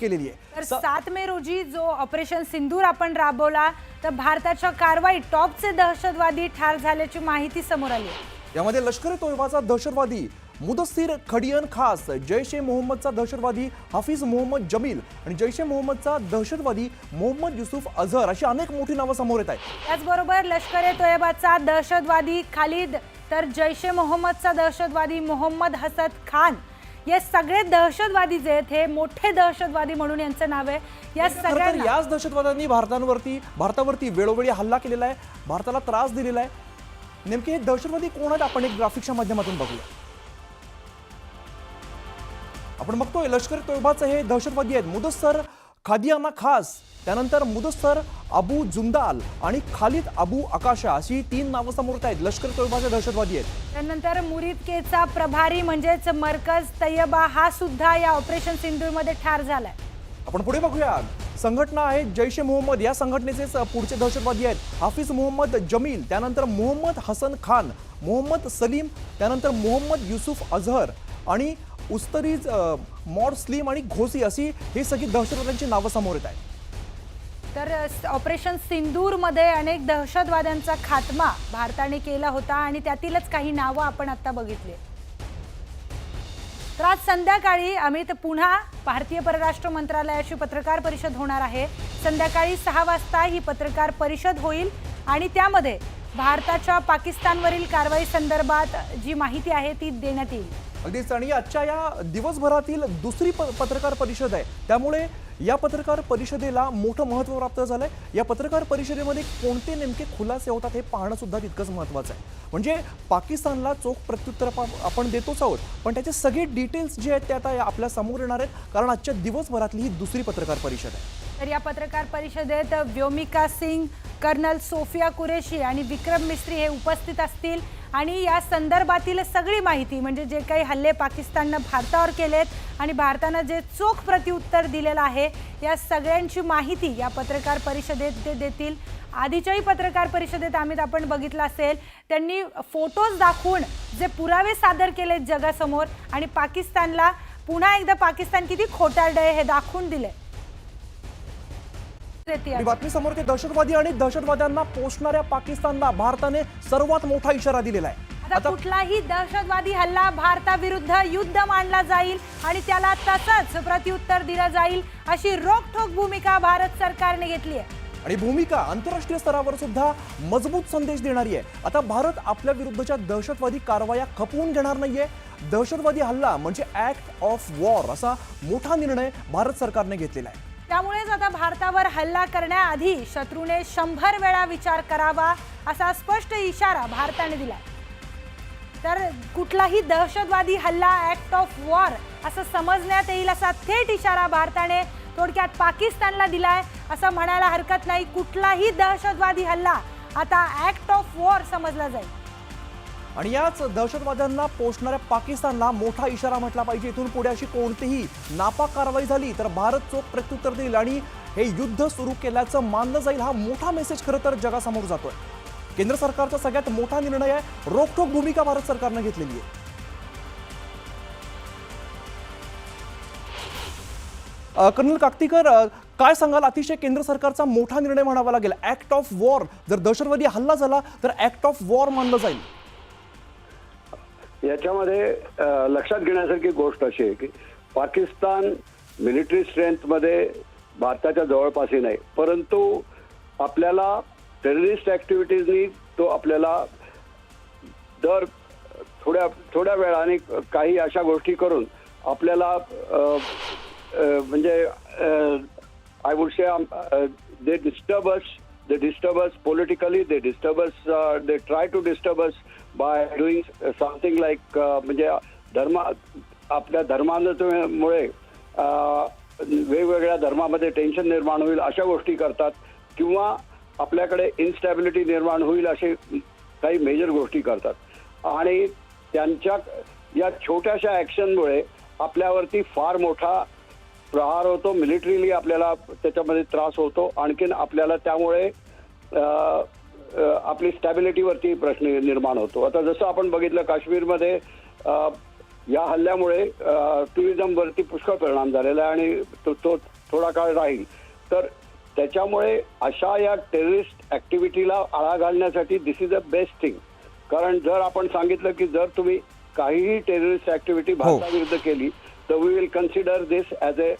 केलेली आहे। तर 7 मे रोजी जो ऑपरेशन सिंदूर आपण राबवला तर भारताच्या कारवाईत टॉपचे दहशतवादी ठार झाल्याची माहिती समोर आली आहे। यामध्ये लष्कर-ए-तोयबाचा दहशतवादी मुदस्सीर खडियन खास, जैश-ए-मोहम्मदचा दहशतवादी हाफिज मोहम्मद जमील आणि जैश-ए-मोहम्मदचा दहशतवादी मोहम्मद युसुफ अझहर अशी अनेक मोठी नावे समोर येत आहेत। त्याचबरोबर लष्कर-ए-तोयबाचा दहशतवादी खालिद तर जैश-ए-मोहम्मदचा दहशतवादी मोहम्मद हसन खान ये सगळे दहशतवादी जे आहेत हे मोठे दहशतवादी म्हणून यांचं नाव आहे। या सगळ्यांना याच दहशतवाद्यांनी भारतावरती वेळोवेळी हल्ला केलेला आहे, भारताला त्रास दिलेला आहे। नेमके हे दहशतवादी कोण आहेत आपण एक ग्राफिक्सच्या माध्यमातून बघूया। आपण बघतोय लष्कर-ए-तोयबाचे हे दहशतवादी आहेत मुदस्सर खादियाना खास, त्यानंतर मुदस्सर अबू जुंदाल आणि खालिद अबू आकाशा अशी 3 नावं समोर येत आहेत। लष्कर-ए-तोयबाचे दहशतवादी आहेत। त्यानंतर मुरीद केचा प्रभारी म्हणजेच मरकज तैयबा हा सुद्धा या ऑपरेशन सिंदूरमध्ये ठार झालाय। आपण पुढे बघूया, संघटना आहे जैश-ए-मोहम्मद, या संघटनेचे पुढचे दहशतवादी आहेत हाफिज मोहम्मद जमील, त्यानंतर मोहम्मद हसन खान, मोहम्मद सलीम, त्यानंतर मोहम्मद युसुफ अझहर आणि उस्तरीज मॉडस्लीम आणि घोसी अशी हे सगळी दहशतवाद्यांची नावं समोर येत आहेत। तर ऑपरेशन सिंदूरमध्ये अनेक दहशतवाद्यांचा खात्मा भारताने केला होता आणि त्यातीलच काही नावं आपण आता बघितली। तर आज संध्याकाळी अमित पुन्हा भारतीय परराष्ट्र मंत्रालयाची पत्रकार परिषद होणार आहे। संध्याकाळी 6 वाजता ही पत्रकार परिषद होईल आणि त्यामध्ये भारताच्या पाकिस्तानवरील कारवाई संदर्भात जी माहिती आहे ती देण्यात येईल। अगदीच, आणि आजच्या या दिवसभरातील दुसरी पत्रकार परिषद आहे, त्यामुळे या पत्रकार परिषदेला मोठं महत्त्व प्राप्त झालंय। या पत्रकार परिषदेमध्ये कोणते नेमके खुलासे होतात हे पाहणं सुद्धा तितकंच महत्त्वाचं आहे। म्हणजे पाकिस्तानला चोख प्रत्युत्तर आपण देतोच आहोत, पण त्याचे सगळे डिटेल्स जे आहेत ते आता आपल्या समोर येणार आहेत, कारण आजच्या दिवसभरातली ही दुसरी पत्रकार परिषद आहे। तर या पत्रकार परिषदेत व्योमिका सिंग, कर्नल सोफिया कुरेशी आणि विक्रम मिस्त्री हे उपस्थित असतील आणि या संदर्भातील सगळी माहिती म्हणजे जे काही हल्ले पाकिस्तानने भारतावर केलेत आणि भारताने जे चोख प्रत्युत्तर दिलेलं आहे या सगळ्यांची माहिती या पत्रकार परिषदेत ते देतील। आधीच्याही पत्रकार परिषदेत आपण बघितलं असेल, त्यांनी फोटोज दाखवून जे पुरावे सादर केलेत जगासमोर आणि पाकिस्तानला पुन्हा एकदा पाकिस्तान किती खोटारडं आहे हे दाखवून दिले। बातमी समोर ते दहशतवादी आणि दहशतवाद्यांना पोषणाऱ्या पाकिस्तानला भारताने सर्वात मोठा इशारा दिलेला आहे। आता कुठलाही दहशतवादी हल्ला भारताविरुद्ध युद्ध मानला जाईल आणि त्याला तसंच प्रत्युत्तर दिलं जाईल अशी रोखठोक भूमिका भारत सरकारने घेतली आहे आणि भूमिका आंतरराष्ट्रीय स्तरावर सुद्धा मजबूत संदेश देणारी आहे। आता भारत आपल्या विरुद्धच्या दहशतवादी कारवाया खपवून घेणार नाहीये। दहशतवादी हल्ला म्हणजे ऍक्ट ऑफ वॉर असा मोठा निर्णय भारत सरकारने घेतलेला आहे। त्यामुळेच आता भारतावर हल्ला करण्याआधी शत्रूने 100 वेळा विचार करावा असा स्पष्ट इशारा भारताने दिला। तर कुठलाही दहशतवादी हल्ला ऍक्ट ऑफ वॉर असं समजण्यात येईल असा थेट इशारा भारताने थोडक्यात पाकिस्तानला दिलाय असं म्हणायला हरकत नाही। कुठलाही दहशतवादी हल्ला आता ऍक्ट ऑफ वॉर समजला जाईल आणि याच दहशतवाद्यांना पोषणाऱ्या पाकिस्तानला मोठा इशारा म्हटला पाहिजे। इथून पुढे अशी कोणतीही नापाक कारवाई झाली तर भारत चोख प्रत्युत्तर देईल आणि हे युद्ध सुरू केल्याचं मानलं जाईल। हा मोठा मेसेज खरं तर जगासमोर जातोय। केंद्र सरकारचा सगळ्यात मोठा निर्णय आहे, रोखठोक भूमिका भारत सरकारने घेतलेली आहे। कर्नल काकतीकर, काय सांगाल, अतिशय केंद्र सरकारचा मोठा निर्णय म्हणावा लागेल, ऍक्ट ऑफ वॉर, जर दहशतवादी हल्ला झाला तर ऍक्ट ऑफ वॉर मानलं जाईल। याच्यामध्ये लक्षात घेण्यासारखी गोष्ट अशी आहे की पाकिस्तान मिलिटरी स्ट्रेंथमध्ये भारताच्या जवळपासही नाही, परंतु आपल्याला टेररिस्ट ॲक्टिव्हिटीजनी तो आपल्याला दर थोड्या वेळाने काही अशा गोष्टी करून आपल्याला म्हणजे I would say they disturb us politically, they disturb us, they try to disturb us by doing something like म्हणजे आपल्या धर्मामुळे वेगवेगळ्या धर्मामध्ये टेन्शन निर्माण होईल अशा गोष्टी करतात किंवा आपल्याकडे इन्स्टॅबिलिटी निर्माण होईल असे काही मेजर गोष्टी करतात आणि त्यांच्या या छोट्याशा ॲक्शनमुळे आपल्यावरती फार मोठा प्रहार होतो, मिलिटरीली आपल्याला त्याच्यामध्ये त्रास होतो, आणखीन आपल्याला त्यामुळे आपली स्टॅबिलिटीवरती प्रश्न निर्माण होतो। आता जसं आपण बघितलं काश्मीरमध्ये या हल्ल्यामुळे टुरिझमवरती पुष्कळ परिणाम झालेला आहे आणि तो थोडा काळ राहील. तर त्याच्यामुळे अशा या टेररिस्ट ऍक्टिव्हिटीला आळा घालण्यासाठी दिस इज अ बेस्ट थिंग. कारण जर आपण सांगितलं की जर तुम्ही काहीही टेररिस्ट ऍक्टिव्हिटी भारताविरुद्ध केली तर we will consider this as a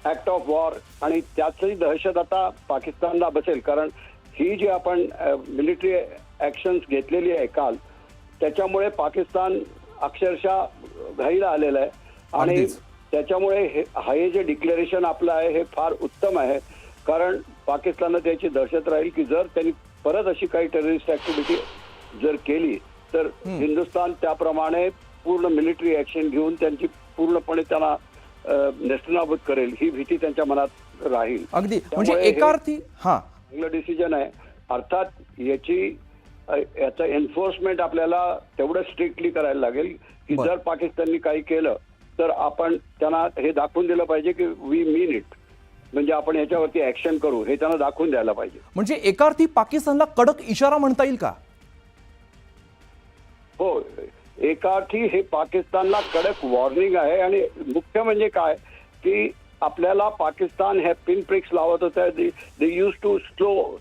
act of war, आणि त्याची दहशत आता पाकिस्तानला बसेल. कारण ही जी आपण मिलिटरी ऍक्शन्स घेतलेली आहे काल, त्याच्यामुळे पाकिस्तान अक्षरशः घाईला आलेलं आहे. आणि अगदीच. त्याच्यामुळे हे जे डिक्लेरेशन आपलं आहे हे फार उत्तम आहे. कारण पाकिस्तानला त्याची दहशत राहील की जर त्यांनी परत अशी काही टेररिस्ट ऍक्टिव्हिटी जर केली तर हिंदुस्थान त्याप्रमाणे पूर्ण मिलिटरी ऍक्शन घेऊन त्यांची पूर्णपणे त्यांना नेस्तनाबूत करेल, ही भीती त्यांच्या मनात राहील. अगदी म्हणजे त्यामुळे हे एकार्थी चांगलं डिसिजन आहे. अर्थात याचं एन्फोर्समेंट आपल्याला तेवढं स्ट्रिक्टली करायला लागेल की बरं. जर पाकिस्ताननी काही केलं तर आपण त्यांना हे दाखवून दिलं पाहिजे की वी मीन इट, म्हणजे आपण याच्यावरती ऍक्शन करू हे त्यांना दाखवून द्यायला पाहिजे. म्हणजे एकार्थी पाकिस्तानला कडक इशारा म्हणता येईल का? हो, एकार्थी हे पाकिस्तानला कडक वॉर्निंग आहे. आणि मुख्य म्हणजे काय की आपल्याला पाकिस्तान हे पिन प्रिक्स लावत होतं. दे यूज टू स्लो,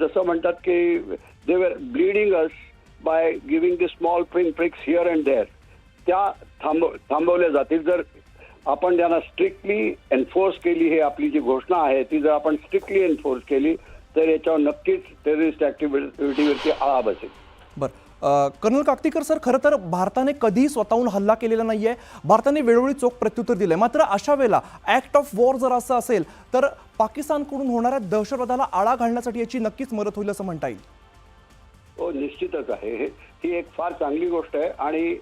जसं म्हणतात की they were bleeding us by giving the small pin pricks here and there. त्या थांबवल्या जातील जर आपण त्यांना स्ट्रिक्टली एन्फोर्स केली. हे आपली जी घोषणा आहे ती जर आपण स्ट्रिक्टली एन्फोर्स केली तर याच्यावर नक्कीच टेररिस्ट ऍक्टिव्हिटीवरती आळा बसेल. बरं, कर्नल काकतीकर सर, खरं तर भारताने कधीही स्वतःहून हल्ला केलेला नाहीये. भारताने वेळोवेळी चोख प्रत्युत्तर दिलंय. मात्र अशा वेळेला ऍक्ट ऑफ वॉर जर असं असेल तर पाकिस्तानकडून होणाऱ्या दहशतवादाला आळा घालण्यासाठी याची नक्कीच मदत होईल असं म्हणता येईल. हो, निश्चितच आहे. ही एक फार चांगली गोष्ट आहे आणि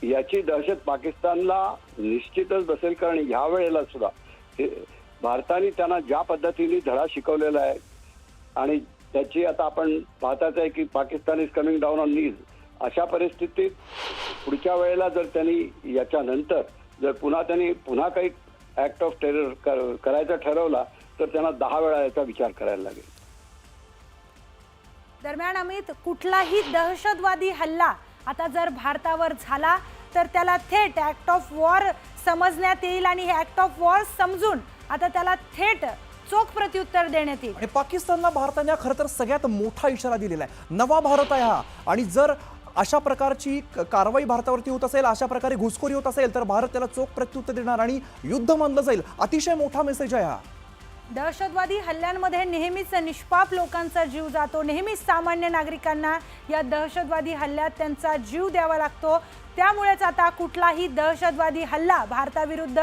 याची दहशत पाकिस्तानला निश्चितच बसेल. कारण ह्या वेळेला सुद्धा भारताने त्यांना ज्या पद्धतीने धडा शिकवलेला आहे आणि त्याची आता आपण पाहताच आहे की Pakistan is coming down on knees. अशा परिस्थितीत पुढच्या वेळेला जर त्यांनी याच्यानंतर जर पुन्हा काही ऍक्ट ऑफ टेरर करायचा ठरवला तर त्यांना 10 वेळा याचा विचार करायला लागेल. दरम्यान अमित, कुठलाही दहशतवादी हल्ला आता जर भारतावर झाला तर त्याला थेट ऍक्ट ऑफ वॉर समजण्यात येईल आणि हे ऍक्ट ऑफ वॉर समजून आता त्याला थेट चोख प्रत्युत्तर देण्यात येईल. आणि पाकिस्तानला भारताने खरं तर सगळ्यात मोठा इशारा दिलेला आहे. नवा भारत आहे हा, आणि जर अशा प्रकारची कारवाई भारतावरती होत असेल, अशा प्रकारे घुसखोरी होत असेल तर भारत त्याला चोख प्रत्युत्तर देणार आणि युद्ध मानलं जाईल. अतिशय मोठा मेसेज आहे हा. दहशतवादी हल्ल्यांमध्ये नेहमीच निष्पाप लोकांचा जीव जातो. नेहमीच सामान्य नागरिकांना या दहशतवादी हल्ल्यात त्यांचा जीव द्यावा लागतो. त्यामुळेच आता कुठलाही दहशतवादी हल्ला भारताविरुद्ध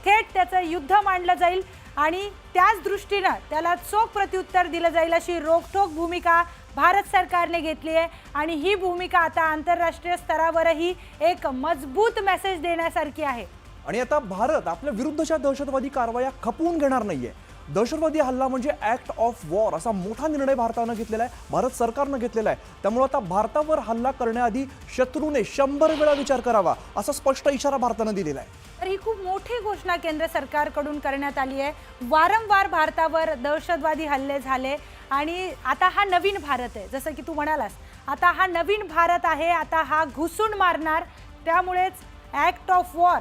थेट त्याचं युद्ध मानलं जाईल आणि त्याच दृष्टीनं त्याला चोख प्रत्युत्तर दिलं जाईल अशी रोखठोक भूमिका भारत सरकारने घेतली आहे. आणि ही भूमिका आता आंतरराष्ट्रीय स्तरावरही एक मजबूत मेसेज देण्यासारखी आहे. आणि आता भारत आपल्या विरुद्धच्या दहशतवादी कारवाया खपवून घेणार नाहीये. दहशतवादी हल्ला म्हणजे ऍक्ट ऑफ वॉर असा मोठा निर्णय भारतानं घेतलेला आहे, भारत सरकारनं घेतलेला आहे. त्यामुळे आता भारतावर हल्ला करण्याआधी शत्रूने 100 वेळा विचार करावा असा स्पष्ट इशारा भारतानं दिलेला आहे. तर ही खूप मोठी घोषणा केंद्र सरकारकडून करण्यात आली आहे. वारंवार भारतावर दहशतवादी हल्ले झाले आणि आता हा नवीन भारत आहे. जसं की तू म्हणालास, आता हा नवीन भारत आहे. आता हा घुसून मारणार. त्यामुळेच ऍक्ट ऑफ वॉर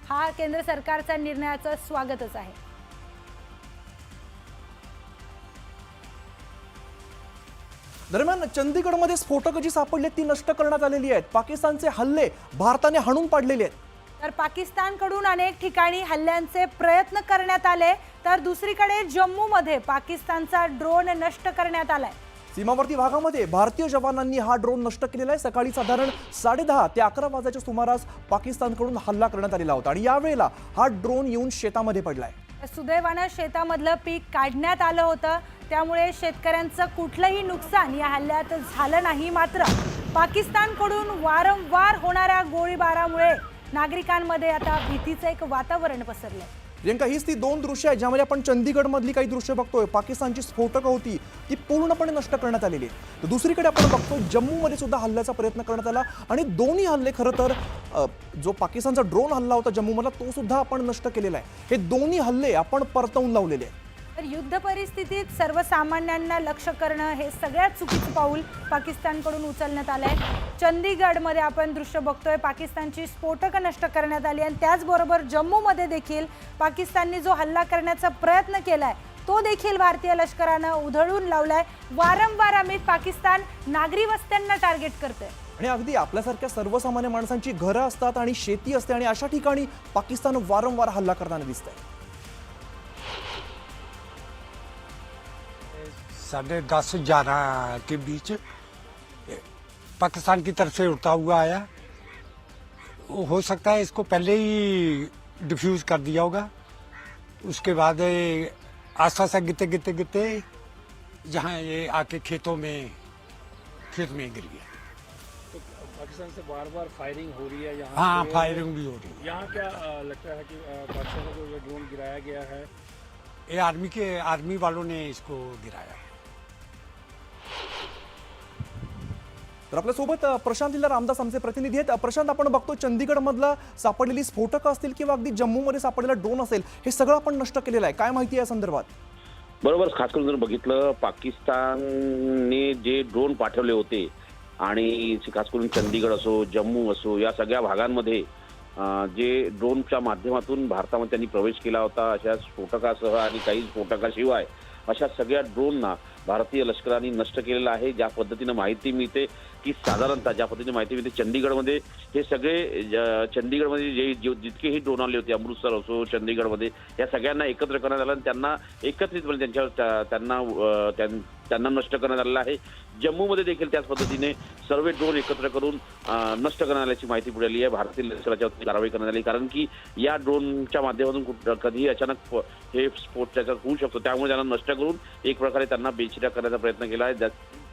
हा केंद्र सरकारचा निर्णयाचं स्वागतच आहे. दरम्यान चंदीगडमध्ये स्फोटकं जी सापडली ती नष्ट करण्यात आलेली आहेत. पाकिस्तानचे हल्ले भारताने हाणून पाडलेले आहेत. तर पाकिस्तानकडून अनेक ठिकाणी हल्ल्यांचे प्रयत्न करण्यात आले, तर दुसरीकडे जम्मूमध्ये पाकिस्तानचा ड्रोन नष्ट करण्यात आलाय. सीमावर्ती भागामध्ये भारतीय जवानांनी हा ड्रोन नष्ट केलेला आहे. सकाळी साधारण 10:30 ते 11 वाजेच्या सुमारास पाकिस्तानकडून हल्ला करण्यात आलेला होता आणि यावेळेला हा ड्रोन येऊन शेतामध्ये पडलाय. सुदैवानं शेतामधलं पीक काढण्यात आलं होतं, त्यामुळे शेतकऱ्यांचं कुठलंही नुकसान या हल्ल्यात झालं नाही. मात्र पाकिस्तानकडून वारंवार होणाऱ्या गोळीबारामुळे नागरिकांमध्ये आता भीतीचं एक वातावरण पसरलंय. प्रियंका, हीच ती 2 दृश्य आहेत ज्यामध्ये आपण चंदीगडमधली काही दृश्य बघतोय. पाकिस्तानची स्फोटकं होती ती पूर्णपणे नष्ट करण्यात आलेली आहे. तर दुसरीकडे आपण बघतोय जम्मूमध्ये सुद्धा हल्ल्याचा प्रयत्न करण्यात आला आणि दोन्ही हल्ले खरं तर जो पाकिस्तानचा ड्रोन हल्ला होता जम्मूमधला तो सुद्धा आपण नष्ट केलेला आहे. हे दोन्ही हल्ले आपण परतवून लावलेले आहेत. तर युद्ध परिस्थितीत सर्वसामान्यांना लक्ष्य करणं हे सगळ्यात चुकीचं पाऊल पाकिस्तानकडून उचलण्यात आलंय. चंदीगडमध्ये आपण दृश्य बघतोय, पाकिस्तानची स्फोटकं नष्ट करण्यात आली आणि त्याचबरोबर जम्मूमध्ये देखील पाकिस्तानने जो हल्ला करण्याचा प्रयत्न केलाय तो देखील भारतीय लष्करानं उधळून लावलाय. वारंवार अमित पाकिस्तान नागरी वस्त्यांना टार्गेट करतोय. आणि अगदी आपल्यासारख्या सर्वसामान्य माणसांची घरं असतात आणि शेती असते आणि अशा ठिकाणी पाकिस्तान वारंवार हल्ला करताना दिसतंय. 10:30-11 के बीच पाकिस्तान की तरफ से उड़ता हुआ आया. हो सकता है इसको पहले ही डिफ्यूज कर दिया होगा. उसके बाद आसपास से गिरते गिरते गिरते जहाँ ये आके खेत में गिर गया. तो पाकिस्तान से बार बार फायरिंग हो रही है यहाँ हाँ, पे। फायरिंग भी हो रही है. यहाँ क्या लगता है कि पाकिस्तान को जो ड्रोन गिराया गया है ये आर्मी वालों ने इसको गिराया. तर आपल्यासोबत प्रशांत इल्ला रामदास आमचे प्रतिनिधी आहेत. प्रशांत, आपण बघतो चंदीगडमधला सापडलेली स्फोटकं असतील किंवा अगदी जम्मूमध्ये सापडलेला ड्रोन असेल, हे सगळं आपण नष्ट केलेलं आहे. काय माहिती आहे या संदर्भात? बरोबर. खास करून जर बघितलं, पाकिस्तानने जे ड्रोन पाठवले होते आणि खास करून चंदीगड असो, जम्मू असो, या सगळ्या भागांमध्ये जे ड्रोनच्या माध्यमातून भारतामध्ये त्यांनी प्रवेश केला होता, अशा स्फोटकासह आणि काही स्फोटकाशिवाय अशा सगळ्या ड्रोनना भारतीय लष्कराने नष्ट केलेलं आहे. ज्या पद्धतीनं माहिती मिळते की साधारणतः ज्या पद्धतीने माहिती मिळते, चंदीगडमध्ये हे सगळे चंदीगडमध्ये जितकेही ड्रोन आले होते, अमृतसर असो, चंदीगडमध्ये, या सगळ्यांना एकत्र करण्यात आलं आणि त्यांना एकत्रितपणे त्यांना नष्ट करण्यात आलेलं आहे. जम्मूमध्ये देखील त्याच पद्धतीने सर्व ड्रोन एकत्र करून नष्ट करण्यात आल्याची माहिती पुढे आली आहे. भारतीय लष्कराच्या कारवाई करण्यात आली, कारण की या ड्रोनच्या माध्यमातून कधीही अचानक हे स्फोट त्याच्यात होऊ शकतो. त्यामुळे त्यांना नष्ट करून एक प्रकारे त्यांना बेचिराग करण्याचा प्रयत्न केला आहे.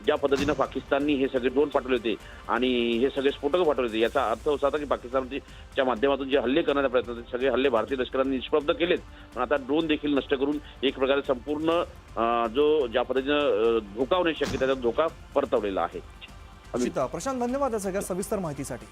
ज्या पद्धतीनं पाकिस्ताननी हे सगळे ड्रोन पाठवले होते आणि हे सगळे स्फोटकं पाठवले होते, याचा अर्थ असा होता की पाकिस्तानच्या माध्यमातून जे हल्ले करण्याचा प्रयत्न होते, सगळे हल्ले भारतीय लष्कराने निष्प्रभ केलेत. पण आता ड्रोन देखील नष्ट करून एक प्रकारे संपूर्ण ज्या पद्धतीनं धोका होण्याची शक्यता, त्याचा धोका परतवलेला आहे. प्रशांत, धन्यवाद या सगळ्या सविस्तर माहितीसाठी.